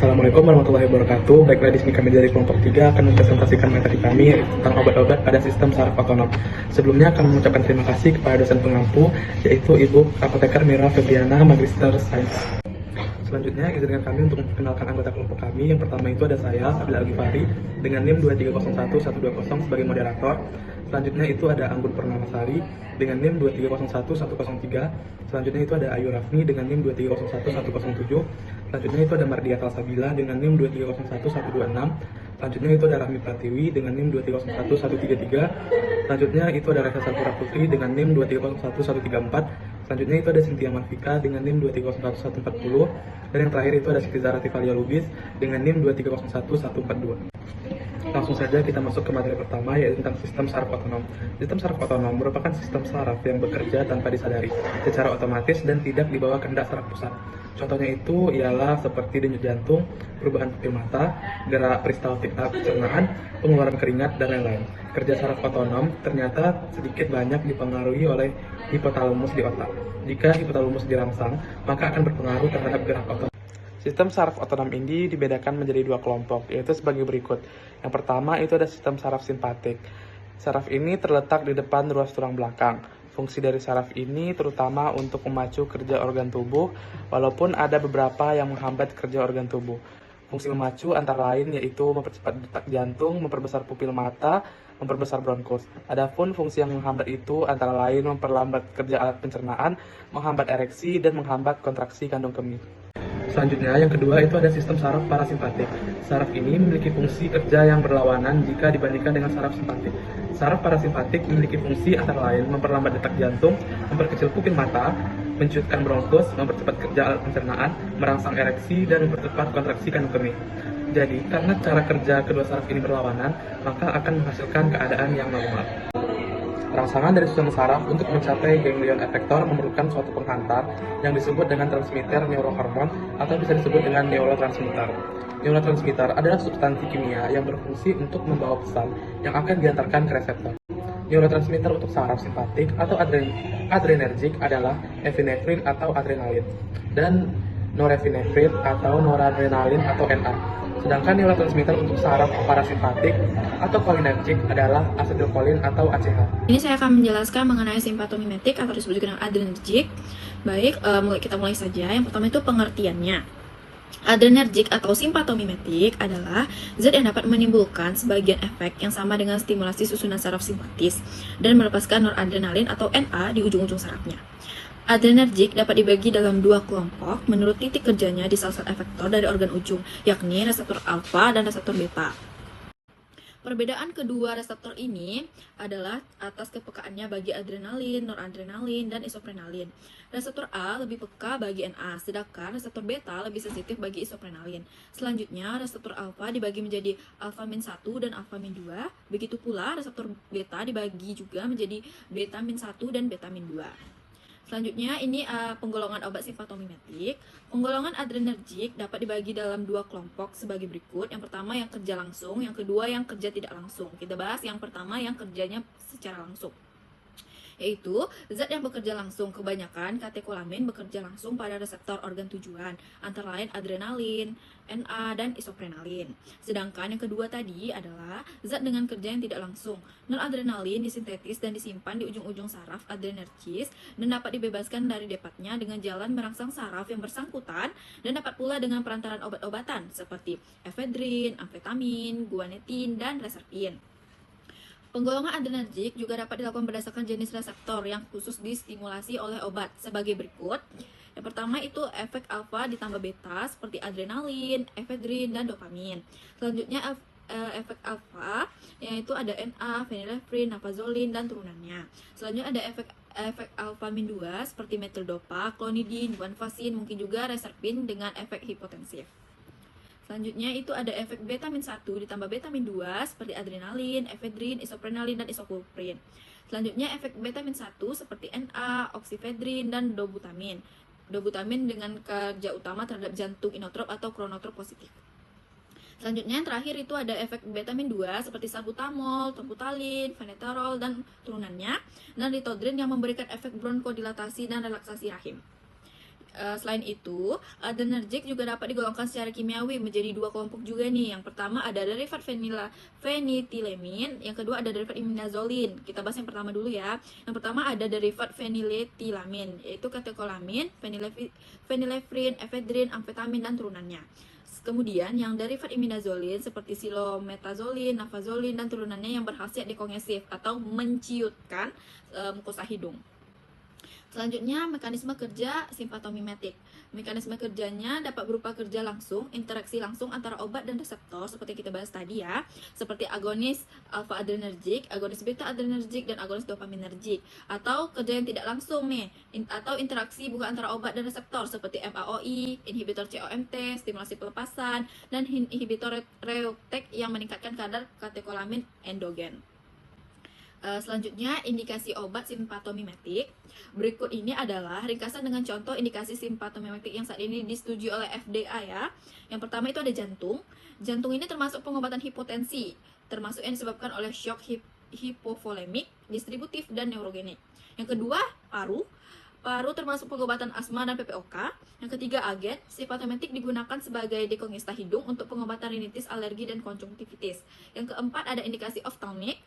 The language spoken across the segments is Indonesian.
Assalamualaikum warahmatullahi wabarakatuh. Baiklah, di sini kami dari kelompok 3 akan mempresentasikan materi kami tentang obat-obat pada sistem saraf otonom. Sebelumnya kami mengucapkan terima kasih kepada dosen pengampu, yaitu Ibu Apoteker Mira Febriana, Magister Sains. Selanjutnya, izinkan kami untuk memperkenalkan anggota kelompok kami. Yang pertama itu ada saya, Sabil Al-Ghifari, dengan NIM 2301120 sebagai moderator. Selanjutnya itu ada Anggun Purnamasari dengan NIM 2301103. Selanjutnya itu ada Ayu Rafni dengan NIM 2301107. Selanjutnya itu ada Mardiat Sabila dengan NIM 2301126. Selanjutnya itu ada Rahmi Pratiwi dengan NIM 2301133. Selanjutnya itu ada Reza Salpura Putri dengan NIM 2301134. Selanjutnya itu ada Cynthia Manfika dengan NIM 2301140. Dan yang terakhir itu ada Siti Zara Tifalia Lubis dengan NIM 2301142. Langsung saja kita masuk ke materi pertama, yaitu tentang sistem saraf otonom. Sistem saraf otonom merupakan sistem saraf yang bekerja tanpa disadari, secara otomatis dan tidak di bawah kehendak saraf pusat. Contohnya itu ialah seperti denyut jantung, perubahan pupil mata, gerak peristaltika pencernaan, pengeluaran keringat, dan lain-lain. Kerja saraf otonom ternyata sedikit banyak dipengaruhi oleh hipotalamus di otak. Jika hipotalamus dirangsang, maka akan berpengaruh terhadap gerak otot. Sistem saraf otonom ini dibedakan menjadi dua kelompok, yaitu sebagai berikut. Yang pertama itu ada sistem saraf simpatik. Saraf ini terletak di depan ruas tulang belakang. Fungsi dari saraf ini terutama untuk memacu kerja organ tubuh, walaupun ada beberapa yang menghambat kerja organ tubuh. Fungsi memacu antara lain yaitu mempercepat detak jantung, memperbesar pupil mata, memperbesar bronkus. Adapun fungsi yang menghambat itu antara lain memperlambat kerja alat pencernaan, menghambat ereksi, dan menghambat kontraksi kandung kemih. Selanjutnya, yang kedua itu ada sistem saraf parasimpatik. Saraf ini memiliki fungsi kerja yang berlawanan jika dibandingkan dengan saraf simpatik. Saraf parasimpatik memiliki fungsi antara lain memperlambat detak jantung, memperkecil pupil mata, menciutkan bronkus, mempercepat kerja alat pencernaan, merangsang ereksi, dan mempercepat kontraksi kandung kemih. Jadi, karena cara kerja kedua saraf ini berlawanan, maka akan menghasilkan keadaan yang normal. Rangsangan dari susunan saraf untuk mencapai ganglion efektor memerlukan suatu penghantar yang disebut dengan transmitter neurohormon atau bisa disebut dengan neurotransmitter. Neurotransmitter adalah substansi kimia yang berfungsi untuk membawa pesan yang akan diantarkan ke reseptor. Neurotransmitter untuk saraf simpatik atau adrenergik adalah epinefrin atau adrenalin dan norepinefrin atau noradrenalin atau NA. Sedangkan neurotransmitter untuk saraf parasimpatik atau cholinergic adalah asetilkolin atau ACH. Ini saya akan menjelaskan mengenai simpatomimetik atau disebut juga dengan adrenergic. Baik, kita mulai saja. Yang pertama itu pengertiannya. Adrenergic atau simpatomimetik adalah zat yang dapat menimbulkan sebagian efek yang sama dengan stimulasi susunan saraf simpatis dan melepaskan noradrenalin atau NA di ujung-ujung sarafnya. Adrenergic dapat dibagi dalam dua kelompok menurut titik kerjanya di sel-sel efektor dari organ ujung, yakni reseptor alfa dan reseptor beta. Perbedaan kedua reseptor ini adalah atas kepekaannya bagi adrenalin, noradrenalin, dan isoprenalin. Reseptor A lebih peka bagi NA, sedangkan reseptor beta lebih sensitif bagi isoprenalin. Selanjutnya, reseptor alfa dibagi menjadi alfa-min 1 dan alfa-min 2. Begitu pula reseptor beta dibagi juga menjadi beta-min 1 dan beta-min 2. Selanjutnya, ini penggolongan obat simpatomimetik. Penggolongan adrenergic dapat dibagi dalam dua kelompok sebagai berikut. Yang pertama yang kerja langsung, yang kedua yang kerja tidak langsung. Kita bahas yang pertama yang kerjanya secara langsung, yaitu zat yang bekerja langsung. Kebanyakan katekolamin bekerja langsung pada reseptor organ tujuan, antara lain adrenalin, NA, dan isoprenalin. Sedangkan yang kedua tadi adalah zat dengan kerja yang tidak langsung. Noradrenalin disintetis dan disimpan di ujung-ujung saraf adrenergis dan dapat dibebaskan dari depatnya dengan jalan merangsang saraf yang bersangkutan, dan dapat pula dengan perantaran obat-obatan seperti efedrin, amfetamin, guanetin, dan reserpin. Penggolongan adrenergik juga dapat dilakukan berdasarkan jenis reseptor yang khusus distimulasi oleh obat sebagai berikut. Yang pertama itu efek alfa ditambah beta seperti adrenalin, efedrin, dan dopamin. Selanjutnya efek alfa yaitu ada NA, phenylephrine, nafazolin, dan turunannya. Selanjutnya ada efek alfa-min 2 seperti metildopa, klonidin, guanfacin, mungkin juga reserpin dengan efek hipotensif. Selanjutnya itu ada efek beta-min 1 ditambah beta-min 2 seperti adrenalin, efedrin, isoprenalin, dan isopulprin. Selanjutnya efek beta-min 1 seperti NA, oksifedrin, dan dobutamin. Dobutamin dengan kerja utama terhadap jantung inotrop atau kronotrop positif. Selanjutnya yang terakhir itu ada efek beta-min 2 seperti salbutamol, trobutalin, feneterol, dan turunannya, dan ritodrin yang memberikan efek bronkodilatasi dan relaksasi rahim. Selain itu, adrenergic juga dapat digolongkan secara kimiawi menjadi dua kelompok juga nih. Yang pertama ada derivat fenitilamin, yang kedua ada derivat imidazolin. Kita bahas yang pertama dulu ya. Yang pertama ada derivat feniletilamin, yaitu katekolamin, fenilefrin, efedrin, amfetamin, dan turunannya. Kemudian yang derivat imidazolin seperti silometazolin, nafazolin, dan turunannya yang berkhasiat dekongesif atau menciutkan mukosa hidung. Selanjutnya, mekanisme kerja simpatomimetik. Mekanisme kerjanya dapat berupa kerja langsung, interaksi langsung antara obat dan reseptor seperti kita bahas tadi ya, seperti agonis alpha adrenergic, agonis beta adrenergic, dan agonis dopaminergic. Atau kerja yang tidak langsung nih, atau interaksi bukan antara obat dan reseptor seperti MAOI, inhibitor COMT, stimulasi pelepasan, dan inhibitor reuptake yang meningkatkan kadar katekolamin endogen. Selanjutnya, indikasi obat simpatomimetik. Berikut ini adalah ringkasan dengan contoh indikasi simpatomimetik yang saat ini disetujui oleh FDA ya. Yang pertama itu ada jantung. Jantung ini termasuk pengobatan hipotensi, termasuk yang disebabkan oleh shock hipovolemik, distributif, dan neurogenik. Yang kedua, paru. Paru termasuk pengobatan asma dan PPOK. Yang ketiga, agen. Simpatomimetik digunakan sebagai dekongesta hidung untuk pengobatan rinitis, alergi, dan konjungtivitis. Yang keempat, ada indikasi oftalmik,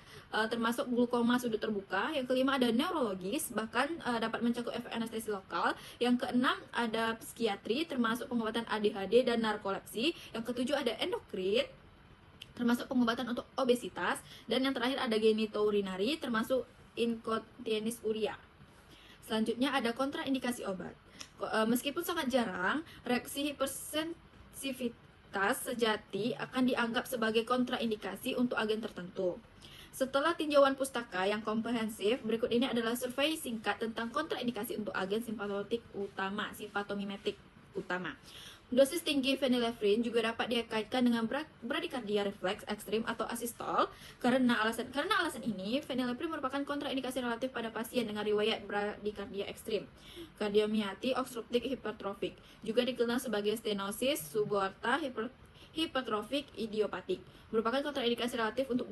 termasuk glukoma sudut terbuka. Yang kelima, ada neurologis, bahkan dapat mencakup efek anestesi lokal. Yang keenam, ada psikiatri, termasuk pengobatan ADHD dan narkolepsi. Yang ketujuh, ada endokrin, termasuk pengobatan untuk obesitas. Dan yang terakhir, ada genitourinary, termasuk incontinence urea. Selanjutnya ada kontraindikasi obat. Meskipun sangat jarang, reaksi hipersensitivitas sejati akan dianggap sebagai kontraindikasi untuk agen tertentu. Setelah tinjauan pustaka yang komprehensif, berikut ini adalah survei singkat tentang kontraindikasi untuk agen simpatomimetik utama. Dosis tinggi phenylnephrine juga dapat dikaitkan dengan bradikardia refleks ekstrim atau asistol. Karena alasan ini, phenylnephrine merupakan kontraindikasi relatif pada pasien dengan riwayat bradikardia ekstrim. Kardiomiati obstruktif hipertrofik juga dikenal sebagai stenosis subaorta hipertrofik idiopatik. Merupakan kontraindikasi relatif untuk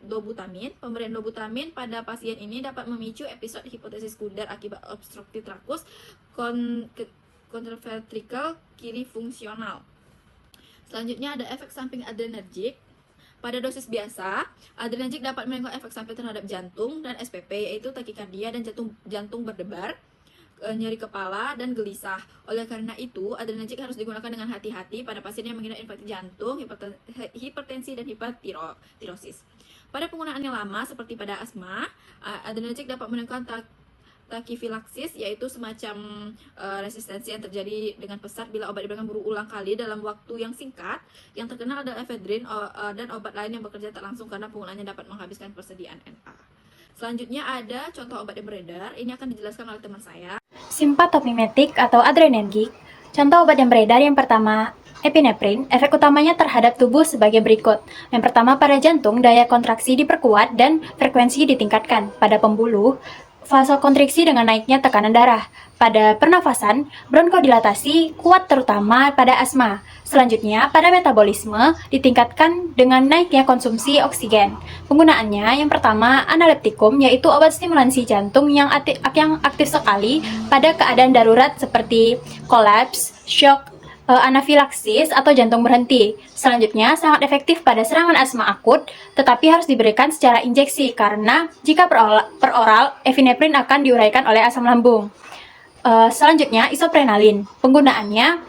dobutamin. Pemberian dobutamin pada pasien ini dapat memicu episode hipotesis kudar akibat obstruktif trakus kontraventrikal kiri fungsional. Selanjutnya ada efek samping adrenergic. Pada dosis biasa, adrenergic dapat menimbulkan efek samping terhadap jantung dan SPP, yaitu takikardia dan jantung berdebar, nyeri kepala, dan gelisah. Oleh karena itu, adrenergic harus digunakan dengan hati-hati pada pasien yang mengidap infeksi jantung, hipertensi, dan hipertirosis. Pada penggunaan yang lama, seperti pada asma, adrenergic dapat meningkatkan takifilaksis, yaitu semacam resistensi yang terjadi dengan pesat bila obat diberikan berulang kali dalam waktu yang singkat. Yang terkenal adalah efedrin dan obat lain yang bekerja tak langsung karena penggunaannya dapat menghabiskan persediaan NA. Selanjutnya ada contoh obat yang beredar. Ini akan dijelaskan oleh teman saya. Simpatomimetik atau adrenergic. Contoh obat yang beredar yang pertama, epinephrine. Efek utamanya terhadap tubuh sebagai berikut. Yang pertama, pada jantung, daya kontraksi diperkuat dan frekuensi ditingkatkan. Pada pembuluh, vasokonstriksi dengan naiknya tekanan darah. Pada pernafasan, bronkodilatasi kuat terutama pada asma. Selanjutnya, pada metabolisme ditingkatkan dengan naiknya konsumsi oksigen. Penggunaannya yang pertama, analeptikum, yaitu obat stimulansi jantung yang aktif sekali pada keadaan darurat seperti kolaps, shock, anafilaksis atau jantung berhenti. Selanjutnya, sangat efektif pada serangan asma akut, tetapi harus diberikan secara injeksi karena jika per oral, epinephrine akan diuraikan oleh asam lambung. Selanjutnya, isoprenalin. Penggunaannya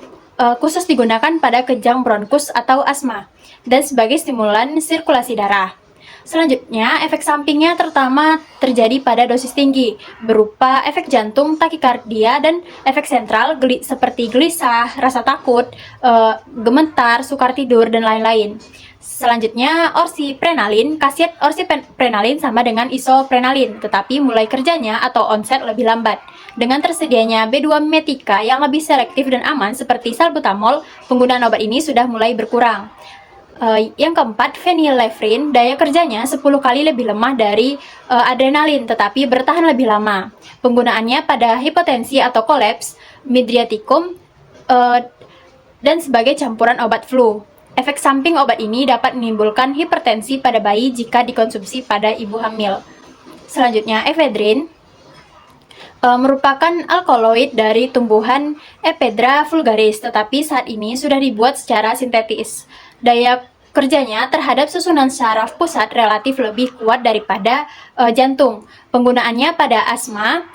khusus digunakan pada kejang bronkus atau asma dan sebagai stimulan sirkulasi darah. Selanjutnya, efek sampingnya terutama terjadi pada dosis tinggi, berupa efek jantung, takikardia, dan efek sentral seperti gelisah, rasa takut, gemetar, sukar tidur, dan lain-lain. Selanjutnya, orsiprenalin. Khasiat orsiprenalin sama dengan isoprenalin, tetapi mulai kerjanya atau onset lebih lambat. Dengan tersedianya B2 mimetika yang lebih selektif dan aman seperti salbutamol, penggunaan obat ini sudah mulai berkurang. Yang keempat, phenylnephrine. Daya kerjanya 10 kali lebih lemah dari adrenalin, tetapi bertahan lebih lama. Penggunaannya pada hipotensi atau kolaps, midriaticum, dan sebagai campuran obat flu. Efek samping obat ini dapat menimbulkan hipertensi pada bayi jika dikonsumsi pada ibu hamil. Selanjutnya, efedrin. merupakan alkaloid dari tumbuhan Ephedra vulgaris, tetapi saat ini sudah dibuat secara sintetis. Daya kerjanya terhadap susunan saraf pusat relatif lebih kuat daripada jantung. Penggunaannya pada asma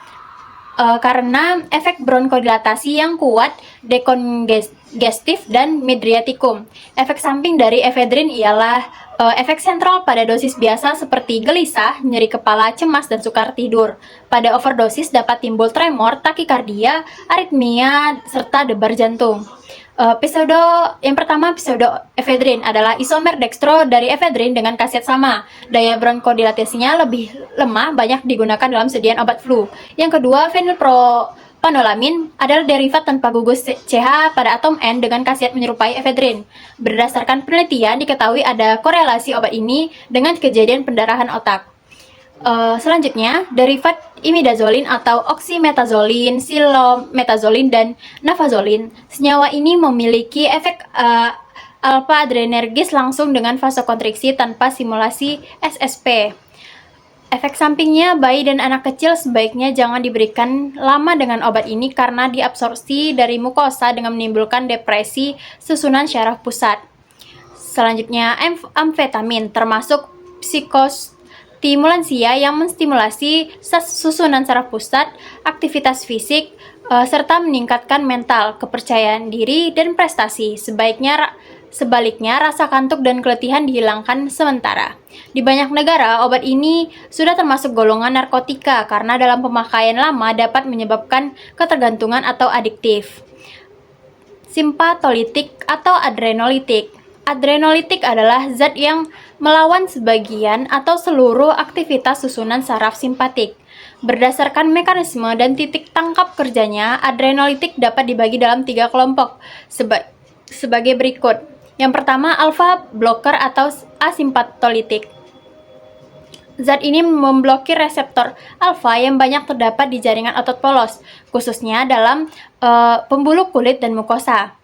karena efek bronkodilatasi yang kuat, dekongestif, dan midriatikum. Efek samping dari efedrin ialah efek sentral pada dosis biasa seperti gelisah, nyeri kepala, cemas, dan sukar tidur. Pada overdosis dapat timbul tremor, takikardia, aritmia, serta debar jantung. Yang pertama efedrin adalah isomer dextro dari efedrin dengan khasiat sama. Daya bronkodilatasinya lebih lemah, banyak digunakan dalam sediaan obat flu. Yang kedua, fenilpropanolamin adalah derivat tanpa gugus CH pada atom N dengan khasiat menyerupai efedrin. Berdasarkan penelitian, diketahui ada korelasi obat ini dengan kejadian pendarahan otak. Selanjutnya, derivat imidazolin atau oksimetazolin, silometazoline, dan nafazolin. Senyawa ini memiliki efek alpha adrenergis langsung dengan vasokonstriksi tanpa simulasi SSP. Efek sampingnya, bayi dan anak kecil sebaiknya jangan diberikan lama dengan obat ini karena diabsorpsi dari mukosa dengan menimbulkan depresi susunan syaraf pusat. Selanjutnya, amfetamin termasuk psikostimulansia yang menstimulasi susunan saraf pusat, aktivitas fisik, serta meningkatkan mental, kepercayaan diri, dan prestasi. Sebaliknya, rasa kantuk dan keletihan dihilangkan sementara. Di banyak negara, obat ini sudah termasuk golongan narkotika karena dalam pemakaian lama dapat menyebabkan ketergantungan atau adiktif. Simpatolitik atau adrenolitik. Adrenolitik adalah zat yang melawan sebagian atau seluruh aktivitas susunan saraf simpatik. Berdasarkan mekanisme dan titik tangkap kerjanya, adrenolitik dapat dibagi dalam 3 kelompok sebagai berikut. Yang pertama, alpha blocker atau asimpatolitik. Zat ini memblokir reseptor alfa yang banyak terdapat di jaringan otot polos, khususnya dalam pembuluh kulit dan mukosa.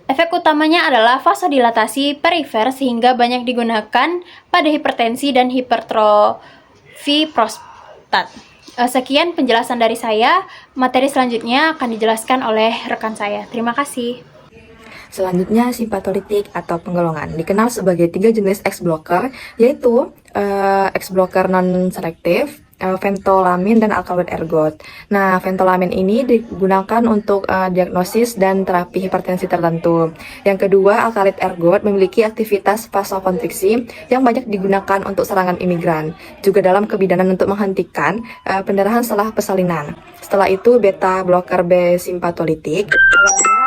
Efek utamanya adalah vasodilatasi perifer sehingga banyak digunakan pada hipertensi dan hipertrofi prostat. Sekian penjelasan dari saya. Materi selanjutnya akan dijelaskan oleh rekan saya. Terima kasih. Selanjutnya, simpatolitik atau penggolongan dikenal sebagai 3 jenis X-blocker, yaitu X-blocker non-selektif, ventolamin, dan alkaloid ergot. Nah, ventolamin ini digunakan untuk diagnosis dan terapi hipertensi tertentu. Yang kedua, alkaloid ergot memiliki aktivitas vasokonstriksi yang banyak digunakan untuk serangan imigran, juga dalam kebidanan untuk menghentikan pendarahan setelah persalinan. Setelah itu, beta blocker B simpatolitik.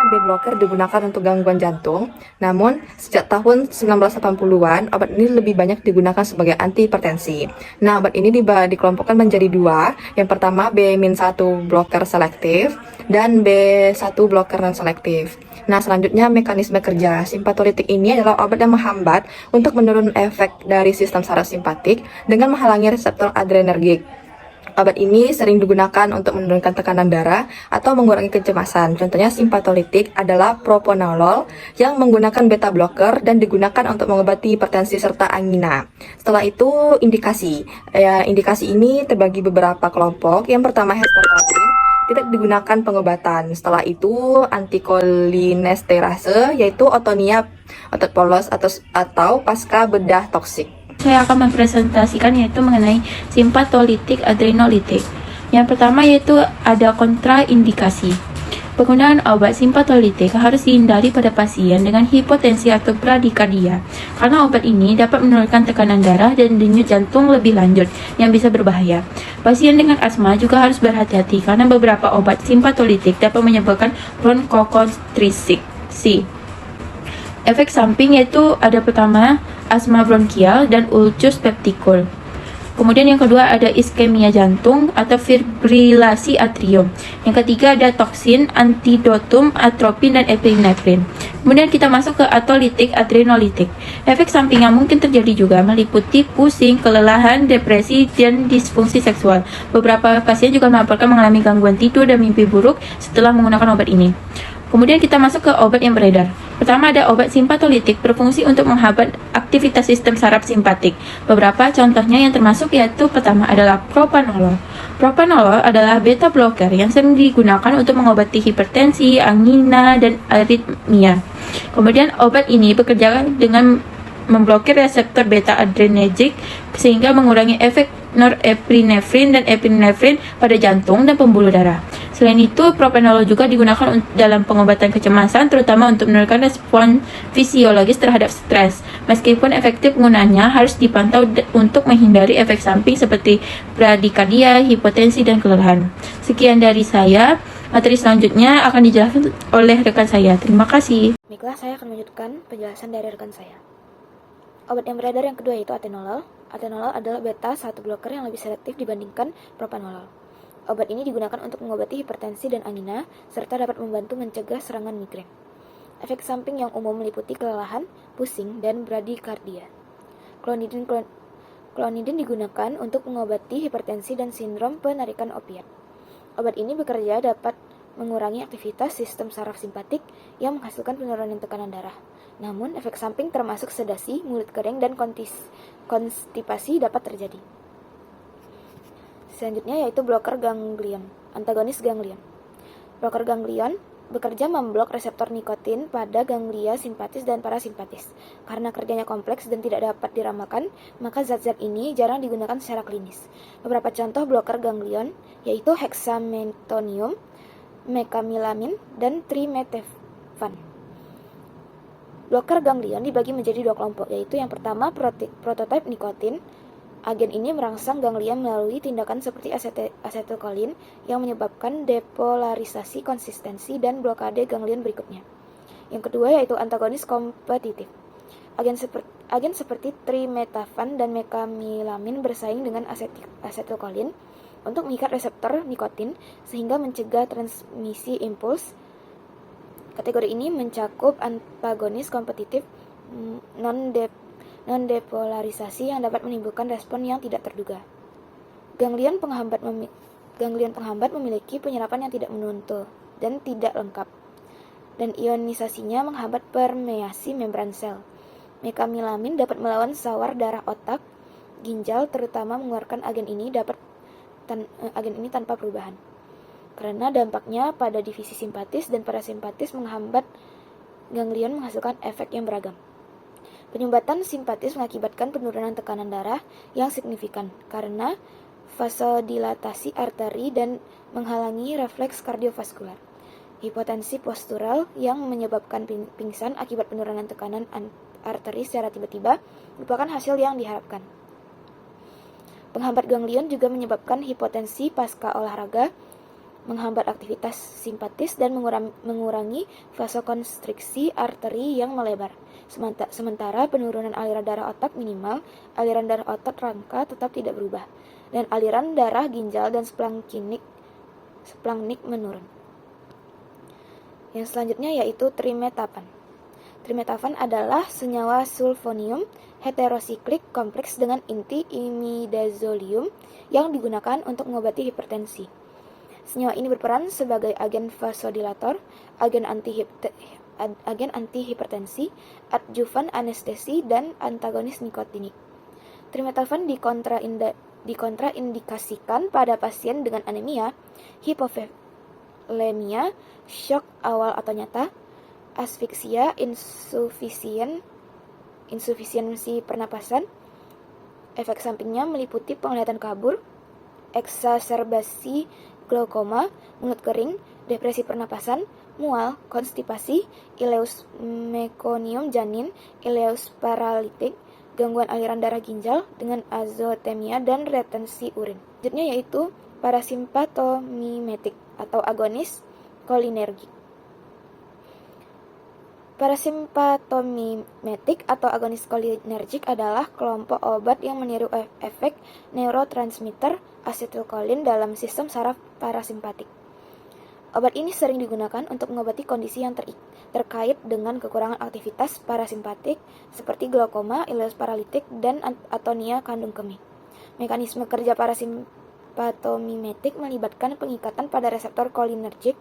B blocker digunakan untuk gangguan jantung, namun sejak tahun 1980-an obat ini lebih banyak digunakan sebagai antihipertensi. Nah, obat ini dikelompokkan menjadi 2. Yang pertama B-1 blocker selektif dan B1 blocker non-selektif. Nah, selanjutnya mekanisme kerja. Simpatolitik ini adalah obat yang menghambat untuk menurunkan efek dari sistem saraf simpatik dengan menghalangi reseptor adrenergik. Obat ini sering digunakan untuk menurunkan tekanan darah atau mengurangi kecemasan. Contohnya simpatolitik adalah propranolol yang menggunakan beta blocker dan digunakan untuk mengobati hipertensi serta angina. Setelah itu indikasi. Indikasi ini terbagi beberapa kelompok. Yang pertama hipertensi tidak digunakan pengobatan. Setelah itu antikolinesterase yaitu otonia otot polos atau pasca bedah toksik. Saya akan mempresentasikan yaitu mengenai simpatolitik adrenolitik. Yang pertama yaitu ada kontraindikasi. Penggunaan obat simpatolitik harus dihindari pada pasien dengan hipotensi atau bradikardia karena obat ini dapat menurunkan tekanan darah dan denyut jantung lebih lanjut yang bisa berbahaya. Pasien dengan asma juga harus berhati-hati karena beberapa obat simpatolitik dapat menyebabkan bronkokonstriksi. Efek samping yaitu ada pertama asma bronkial dan ulcus peptikul. Kemudian yang kedua ada iskemia jantung atau fibrilasi atrium. Yang ketiga ada toksin, antidotum, atropin, dan epinefrin. Kemudian kita masuk ke atolitik adrenolitik. Efek samping yang mungkin terjadi juga meliputi pusing, kelelahan, depresi, dan disfungsi seksual. Beberapa pasien juga melaporkan mengalami gangguan tidur dan mimpi buruk setelah menggunakan obat ini. Kemudian kita masuk ke obat yang beredar. Pertama ada obat simpatolitik berfungsi untuk menghambat aktivitas sistem saraf simpatik. Beberapa contohnya yang termasuk yaitu pertama adalah propanolol. Propanolol adalah beta blocker yang sering digunakan untuk mengobati hipertensi, angina, dan aritmia. Kemudian obat ini bekerja dengan memblokir reseptor beta adrenergic sehingga mengurangi efek norepinefrin dan epinefrin pada jantung dan pembuluh darah. Selain itu, propanolol juga digunakan dalam pengobatan kecemasan, terutama untuk menurunkan respon fisiologis terhadap stres. Meskipun efektif penggunaannya harus dipantau untuk menghindari efek samping seperti bradikardia, hipotensi, dan kelelahan. Sekian dari saya. Materi selanjutnya akan dijelaskan oleh rekan saya. Terima kasih. Baiklah, saya akan melanjutkan penjelasan dari rekan saya. Obat yang beredar yang kedua yaitu atenolol. Atenolol adalah beta-1 blocker yang lebih selektif dibandingkan propanolol. Obat ini digunakan untuk mengobati hipertensi dan angina, serta dapat membantu mencegah serangan migrain. Efek samping yang umum meliputi kelelahan, pusing, dan bradikardia. Klonidin digunakan untuk mengobati hipertensi dan sindrom penarikan opiat. Obat ini bekerja dapat mengurangi aktivitas sistem saraf simpatik yang menghasilkan penurunan tekanan darah. Namun, efek samping termasuk sedasi, mulut kering, dan konstipasi dapat terjadi. Selanjutnya yaitu bloker ganglion, antagonis ganglion. Bloker ganglion bekerja memblok reseptor nikotin pada ganglia simpatis dan parasimpatis. Karena kerjanya kompleks dan tidak dapat diramalkan, maka zat-zat ini jarang digunakan secara klinis. Beberapa contoh bloker ganglion yaitu hexametonium, mekamilamin, dan trimetefan. Bloker ganglion dibagi menjadi dua kelompok, yaitu yang pertama prototipe nikotin. Agen ini merangsang ganglia melalui tindakan seperti asetilkolin yang menyebabkan depolarisasi konsistensi dan blokade ganglion berikutnya. Yang kedua yaitu antagonis kompetitif. Agen seperti trimetafan dan mekamilamin bersaing dengan asetilkolin untuk mengikat reseptor nikotin sehingga mencegah transmisi impuls. Kategori ini mencakup antagonis kompetitif non-depolarisasi yang dapat menimbulkan respon yang tidak terduga. Ganglion penghambat memiliki penyerapan yang tidak menonton dan tidak lengkap, dan ionisasinya menghambat permeasi membran sel. Mekamilamin dapat melawan sawar darah otak, ginjal, terutama mengeluarkan agen ini tanpa perubahan. Karena dampaknya pada divisi simpatis dan parasimpatis menghambat ganglion menghasilkan efek yang beragam. Penyumbatan simpatis mengakibatkan penurunan tekanan darah yang signifikan karena vasodilatasi arteri dan menghalangi refleks kardiovaskular. Hipotensi postural yang menyebabkan pingsan akibat penurunan tekanan arteri secara tiba-tiba merupakan hasil yang diharapkan. Penghambat ganglion juga menyebabkan hipotensi pasca olahraga, menghambat aktivitas simpatis dan mengurangi vasokonstriksi arteri yang melebar. Sementara penurunan aliran darah otak minimal, aliran darah otak rangka tetap tidak berubah, dan aliran darah ginjal dan splanknik menurun. Yang selanjutnya yaitu trimetafan. Trimetafan adalah senyawa sulfonium heterosiklik kompleks dengan inti imidazolium yang digunakan untuk mengobati hipertensi. Senyawa ini berperan sebagai agen vasodilator, agen antihipertensi, adjuvan anestesi, dan antagonis nikotinik. Trimetafan dikontraindikasikan pada pasien dengan anemia, hipovolemia, shock awal atau nyata, asfiksia, insufisiensi pernapasan. Efek sampingnya meliputi penglihatan kabur, eksaserbasi glaukoma, mulut kering, depresi pernapasan, mual, konstipasi, ileus mekonium janin, ileus paralitik, gangguan aliran darah ginjal dengan azotemia dan retensi urin. Selanjutnya yaitu parasimpatomimetik atau agonis kolinergik. Parasimpatomimetik atau agonis kolinergik adalah kelompok obat yang meniru efek neurotransmitter asetilkolin dalam sistem saraf parasimpatik. Obat ini sering digunakan untuk mengobati kondisi yang terkait dengan kekurangan aktivitas parasimpatik seperti glaukoma, ileus paralitik, dan atonia kandung kemih. Mekanisme kerja parasimpatomimetik melibatkan pengikatan pada reseptor kolinergik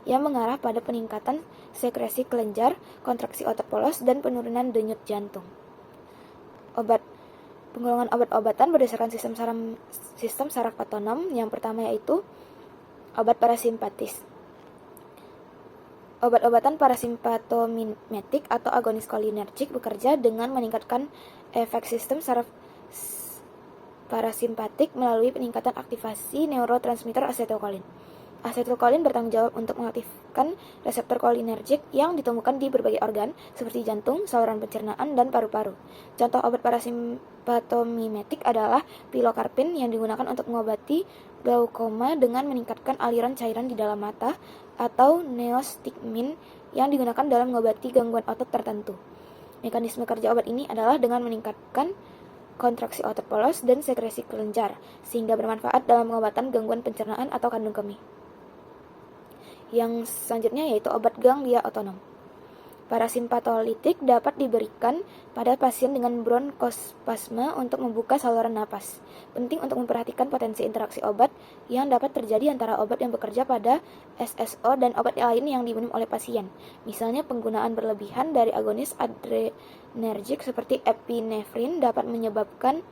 yang mengarah pada peningkatan sekresi kelenjar, kontraksi otot polos, dan penurunan denyut jantung. Penggolongan obat-obatan berdasarkan sistem saraf otonom. Yang pertama yaitu obat parasimpatis. Obat-obatan parasimpatomimetik atau agonis kolinergik bekerja dengan meningkatkan efek sistem saraf parasimpatik melalui peningkatan aktivasi neurotransmitter asetilkolin. Asetilkolin bertanggung jawab untuk mengaktifkan reseptor kolinergik yang ditemukan di berbagai organ seperti jantung, saluran pencernaan, dan paru-paru. Contoh obat parasimpatomimetik adalah pilokarpin yang digunakan untuk mengobati glaukoma dengan meningkatkan aliran cairan di dalam mata, atau neostigmin yang digunakan dalam mengobati gangguan otot tertentu. Mekanisme kerja obat ini adalah dengan meningkatkan kontraksi otot polos dan sekresi kelenjar, sehingga bermanfaat dalam pengobatan gangguan pencernaan atau kandung kemih. Yang selanjutnya yaitu obat ganglia otonom. Parasimpatolitik dapat diberikan pada pasien dengan bronkospasme untuk membuka saluran napas. Penting untuk memperhatikan potensi interaksi obat yang dapat terjadi antara obat yang bekerja pada SSO dan obat lain yang diminum oleh pasien. Misalnya penggunaan berlebihan dari agonis adrenergik seperti epinefrin dapat menyebabkan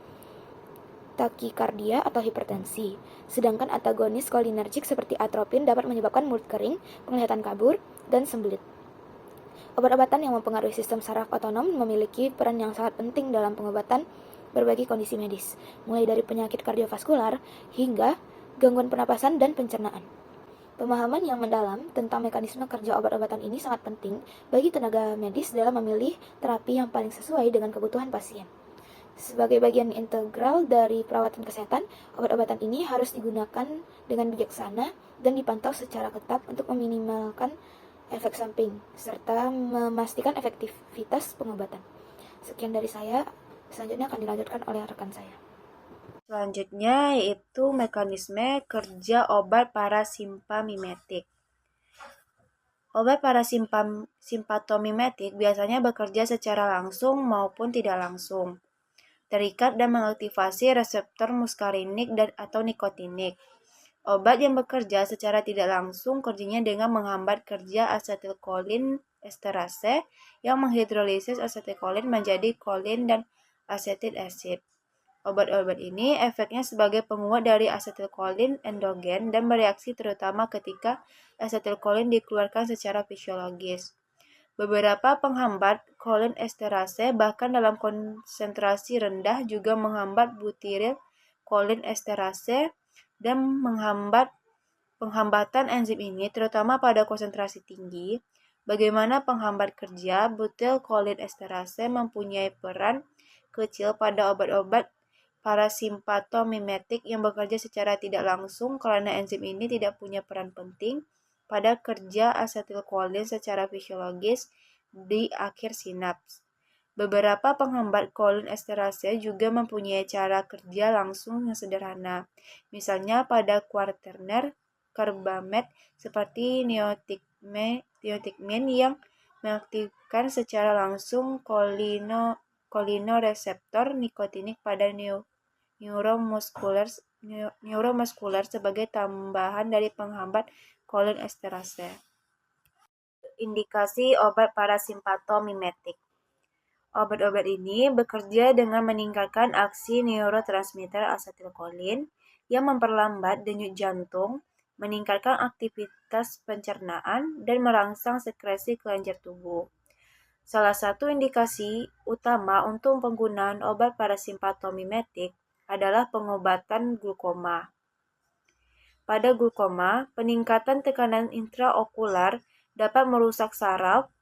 takikardia atau hipertensi. Sedangkan antagonis kolinergik seperti atropin dapat menyebabkan mulut kering, penglihatan kabur, dan sembelit. Obat-obatan yang mempengaruhi sistem saraf otonom memiliki peran yang sangat penting dalam pengobatan berbagai kondisi medis, mulai dari penyakit kardiovaskular hingga gangguan pernapasan dan pencernaan. Pemahaman yang mendalam tentang mekanisme kerja obat-obatan ini sangat penting bagi tenaga medis dalam memilih terapi yang paling sesuai dengan kebutuhan pasien. Sebagai bagian integral dari perawatan kesehatan, obat-obatan ini harus digunakan dengan bijaksana dan dipantau secara ketat untuk meminimalkan efek samping, serta memastikan efektivitas pengobatan. Sekian dari saya, selanjutnya akan dilanjutkan oleh rekan saya. Selanjutnya yaitu mekanisme kerja obat parasimpamimetik. Obat parasimpatomimetik biasanya bekerja secara langsung maupun tidak langsung, terikat dan mengaktifasi reseptor muskarinik atau nikotinik. Obat yang bekerja secara tidak langsung kerjanya dengan menghambat kerja asetilkolin esterase yang menghidrolisis asetilkolin menjadi kolin dan acetic acid. Obat-obat ini efeknya sebagai penguat dari asetilkolin endogen dan bereaksi terutama ketika asetilkolin dikeluarkan secara fisiologis. Beberapa penghambat kolin esterase bahkan dalam konsentrasi rendah juga menghambat butiril kolin esterase dan penghambatan enzim ini terutama pada konsentrasi tinggi. Bagaimana penghambat kerja butil kolin esterase mempunyai peran kecil pada obat-obat parasimpatomimetik yang bekerja secara tidak langsung karena enzim ini tidak punya peran penting pada kerja asetilkolin secara fisiologis di akhir sinaps. Beberapa penghambat kolin esterase juga mempunyai cara kerja langsung yang sederhana. Misalnya pada kuaterner karbamet seperti neotigmin yang mengaktifkan secara langsung kolinoreseptor nikotinik pada neuromuskuler sebagai tambahan dari penghambat kolin esterase. Indikasi obat parasimpatomimetik. Obat-obat ini bekerja dengan meningkatkan aksi neurotransmitter asetilkolin yang memperlambat denyut jantung, meningkatkan aktivitas pencernaan, dan merangsang sekresi kelenjar tubuh. Salah satu indikasi utama untuk penggunaan obat parasimpatomimetik adalah pengobatan glaukoma. Pada glaukoma, peningkatan tekanan intraokular dapat merusak saraf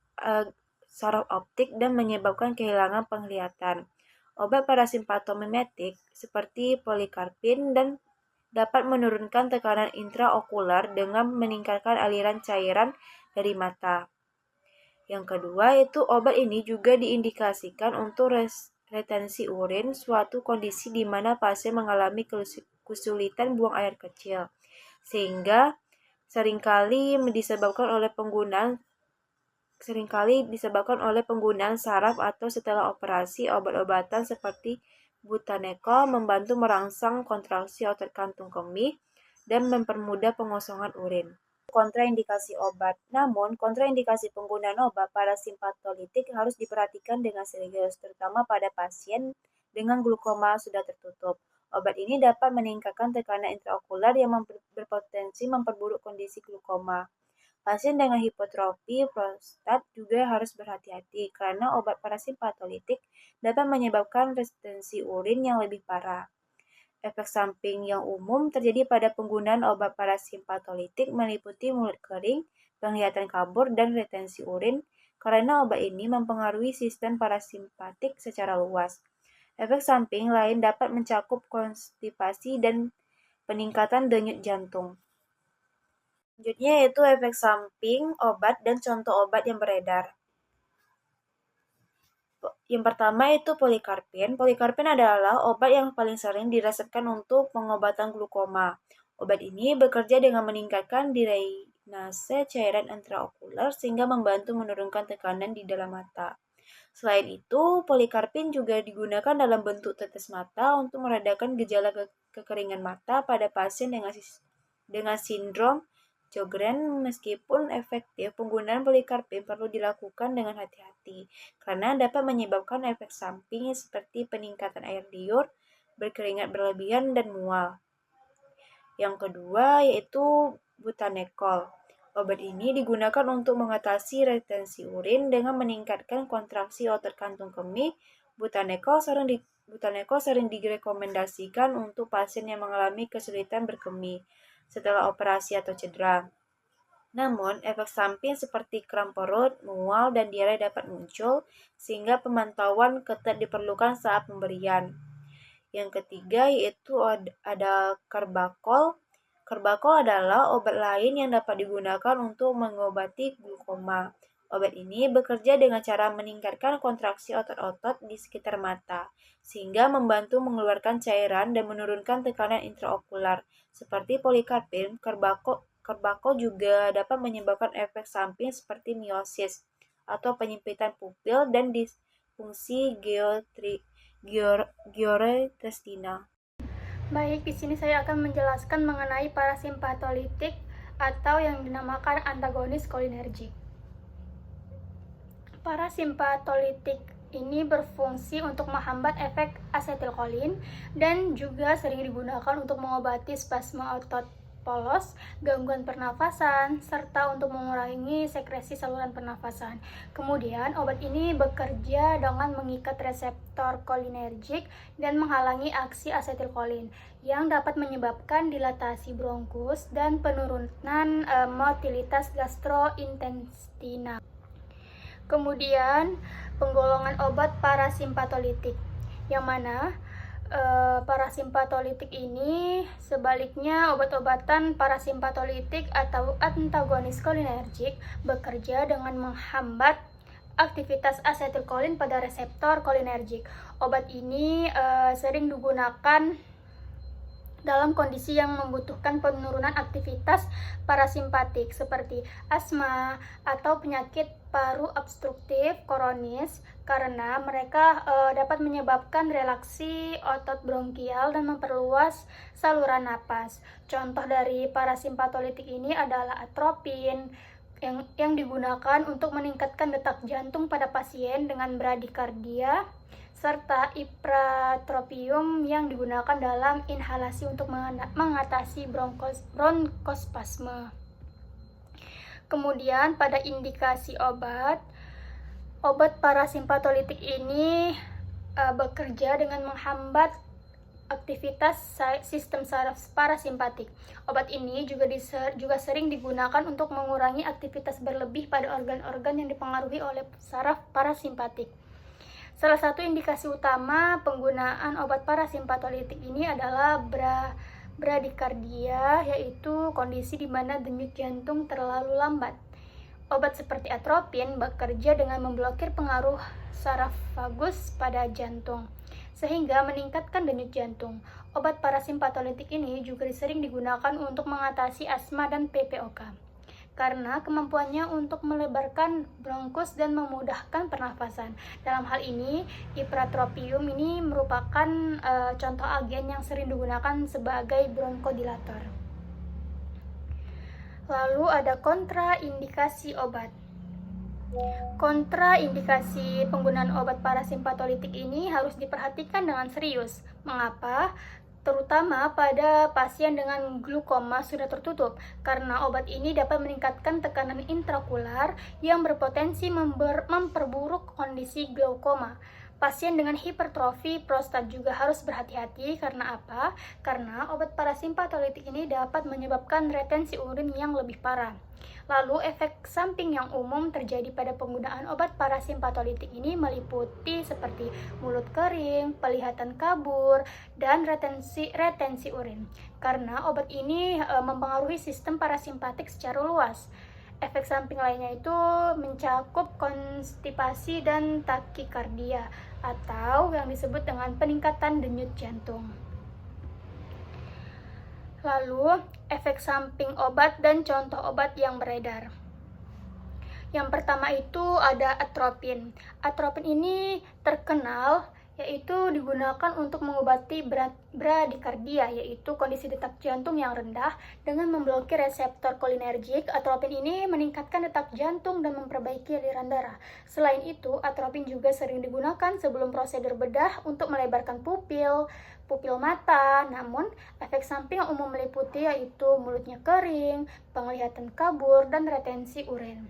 optik dan menyebabkan kehilangan penglihatan. Obat parasimpatomimetik seperti polikarpin dan dapat menurunkan tekanan intraokular dengan meningkatkan aliran cairan dari mata. Yang kedua, itu obat ini juga diindikasikan untuk retensi urin, suatu kondisi di mana pasien mengalami kesulitan buang air kecil, sehingga seringkali disebabkan oleh penggunaan saraf atau setelah operasi. Obat-obatan seperti butanekol membantu merangsang kontraksi otot kantung kemih dan mempermudah pengosongan urin. kontraindikasi obat. Namun, kontraindikasi penggunaan obat parasimpatolitik harus diperhatikan dengan serius, terutama pada pasien dengan glukoma sudah tertutup. Obat ini dapat meningkatkan tekanan intraokular yang berpotensi memperburuk kondisi glukoma. Pasien dengan hipertrofi prostat juga harus berhati-hati karena obat parasimpatolitik dapat menyebabkan resistensi urin yang lebih parah. Efek samping yang umum terjadi pada penggunaan obat parasimpatolitik meliputi mulut kering, penglihatan kabur, dan retensi urin karena obat ini mempengaruhi sistem parasimpatik secara luas. Efek samping lain dapat mencakup konstipasi dan peningkatan denyut jantung. Selanjutnya yaitu efek samping obat dan contoh obat yang beredar. Yang pertama itu polikarpin. Polikarpin adalah obat yang paling sering diresepkan untuk pengobatan glukoma. Obat ini bekerja dengan meningkatkan drainase cairan intraokular sehingga membantu menurunkan tekanan di dalam mata. Selain itu, polikarpin juga digunakan dalam bentuk tetes mata untuk meredakan gejala kekeringan mata pada pasien dengan sindrom Sjogren. Meskipun efektif, penggunaan polikarpin perlu dilakukan dengan hati-hati karena dapat menyebabkan efek samping seperti peningkatan air liur, berkeringat berlebihan, dan mual. Yang kedua yaitu butanekol. Obat ini digunakan untuk mengatasi retensi urin dengan meningkatkan kontraksi otot kantung kemih. Butanekol sering direkomendasikan untuk pasien yang mengalami kesulitan berkemih setelah operasi atau cedera. Namun, efek samping seperti kram perut, mual, dan diare dapat muncul, sehingga pemantauan ketat diperlukan saat pemberian. Yang ketiga yaitu ada karbakol. Karbakol adalah obat lain yang dapat digunakan untuk mengobati glukoma. Obat ini bekerja dengan cara meningkatkan kontraksi otot-otot di sekitar mata, sehingga membantu mengeluarkan cairan dan menurunkan tekanan intraokular. Seperti polikarpin, karbakol juga dapat menyebabkan efek samping seperti miosis atau penyempitan pupil dan disfungsi gioretestina. Baik, di sini saya akan menjelaskan mengenai parasimpatolitik atau yang dinamakan antagonis kolinergik. Parasimpatolitik ini berfungsi untuk menghambat efek asetilkolin dan juga sering digunakan untuk mengobati spasme otot polos, gangguan pernafasan, serta untuk mengurangi sekresi saluran pernafasan. Kemudian, obat ini bekerja dengan mengikat reseptor kolinergik dan menghalangi aksi asetilkolin yang dapat menyebabkan dilatasi bronkus dan penurunan motilitas gastrointestinal. Kemudian, penggolongan obat parasimpatolitik, yang mana parasimpatolitik ini sebaliknya obat-obatan parasimpatolitik atau antagonis kolinergik bekerja dengan menghambat aktivitas asetilkolin pada reseptor kolinergik. Obat ini sering digunakan dalam kondisi yang membutuhkan penurunan aktivitas parasimpatik seperti asma atau penyakit paru obstruktif kronis karena mereka dapat menyebabkan relaksi otot bronkial dan memperluas saluran napas. Contoh dari parasimpatolitik ini adalah atropin yang digunakan untuk meningkatkan detak jantung pada pasien dengan bradikardia, serta ipratropium yang digunakan dalam inhalasi untuk mengatasi bronkospasme. Kemudian pada indikasi obat parasimpatolitik ini bekerja dengan menghambat aktivitas sistem saraf parasimpatik. Obat ini juga sering digunakan untuk mengurangi aktivitas berlebih pada organ-organ yang dipengaruhi oleh saraf parasimpatik. Salah satu indikasi utama penggunaan obat parasimpatolitik ini adalah bradikardia, yaitu kondisi di mana denyut jantung terlalu lambat. Obat seperti atropin bekerja dengan memblokir pengaruh saraf vagus pada jantung, sehingga meningkatkan denyut jantung. Obat parasimpatolitik ini juga sering digunakan untuk mengatasi asma dan PPOK. Karena kemampuannya untuk melebarkan bronkus dan memudahkan pernafasan. Dalam hal ini, ipratropium ini merupakan contoh agen yang sering digunakan sebagai bronkodilator. Lalu ada kontraindikasi obat. Kontraindikasi penggunaan obat parasimpatolitik ini harus diperhatikan dengan serius. Mengapa? Terutama pada pasien dengan glukoma sudah tertutup, karena obat ini dapat meningkatkan tekanan intraokular yang berpotensi memperburuk kondisi glaukoma. Pasien dengan hipertrofi prostat juga harus berhati-hati. Karena apa? Karena obat parasimpatolitik ini dapat menyebabkan retensi urin yang lebih parah. Lalu efek samping yang umum terjadi pada penggunaan obat parasimpatolitik ini meliputi seperti mulut kering, penglihatan kabur, dan retensi urin. Karena obat ini mempengaruhi sistem parasimpatik secara luas. Efek samping lainnya itu mencakup konstipasi dan takikardia atau yang disebut dengan peningkatan denyut jantung. Lalu, efek samping obat dan contoh obat yang beredar. Yang pertama itu ada atropin. Atropin ini terkenal yaitu digunakan untuk mengobati bradikardia, yaitu kondisi detak jantung yang rendah. Dengan memblokir reseptor kolinergik, atropin ini meningkatkan detak jantung dan memperbaiki aliran darah. Selain itu, atropin juga sering digunakan sebelum prosedur bedah untuk melebarkan pupil mata. Namun, efek samping yang umum meliputi yaitu mulutnya kering, penglihatan kabur, dan retensi urin.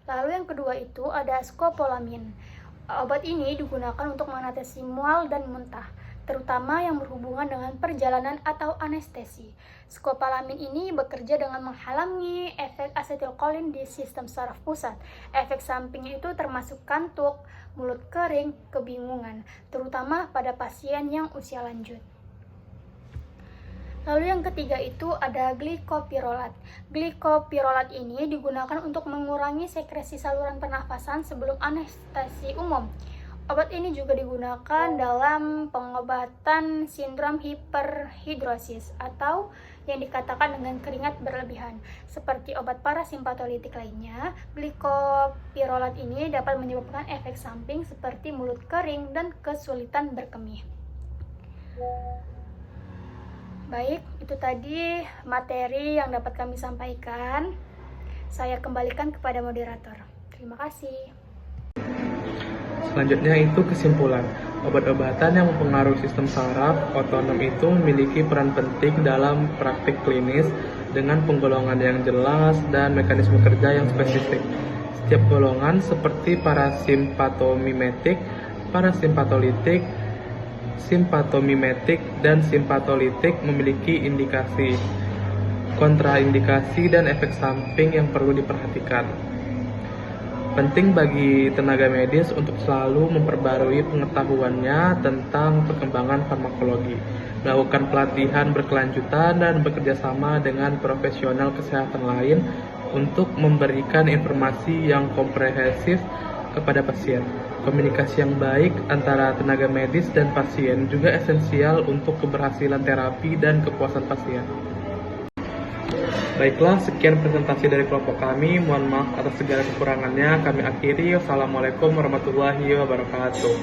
Lalu yang kedua itu ada skopolamin. Obat ini digunakan untuk mengatasi mual dan muntah, terutama yang berhubungan dengan perjalanan atau anestesi. Skopolamin ini bekerja dengan menghalangi efek asetilkolin di sistem saraf pusat. Efek sampingnya itu termasuk kantuk, mulut kering, kebingungan, terutama pada pasien yang usia lanjut. Lalu yang ketiga itu ada glikopirolat. Glikopirolat ini digunakan untuk mengurangi sekresi saluran pernafasan sebelum anestesi umum. Obat ini juga digunakan dalam pengobatan sindrom hiperhidrosis atau yang dikatakan dengan keringat berlebihan. Seperti obat parasimpatolitik lainnya, glikopirolat ini dapat menyebabkan efek samping seperti mulut kering dan kesulitan berkemih. Baik, itu tadi materi yang dapat kami sampaikan. Saya kembalikan kepada moderator. Terima kasih. Selanjutnya itu kesimpulan. Obat-obatan yang mempengaruhi sistem saraf otonom itu memiliki peran penting dalam praktik klinis dengan penggolongan yang jelas dan mekanisme kerja yang spesifik. Setiap golongan seperti parasimpatomimetik, parasimpatolitik, simpatomimetik, dan simpatolitik memiliki indikasi, kontraindikasi, dan efek samping yang perlu diperhatikan. Penting bagi tenaga medis untuk selalu memperbarui pengetahuannya tentang perkembangan farmakologi, melakukan pelatihan berkelanjutan, dan bekerja sama dengan profesional kesehatan lain untuk memberikan informasi yang komprehensif kepada pasien. Komunikasi yang baik antara tenaga medis dan pasien juga esensial untuk keberhasilan terapi dan kepuasan pasien. Baiklah, sekian presentasi dari kelompok kami. Mohon maaf atas segala kekurangannya. Kami akhiri. Wassalamualaikum warahmatullahi wabarakatuh.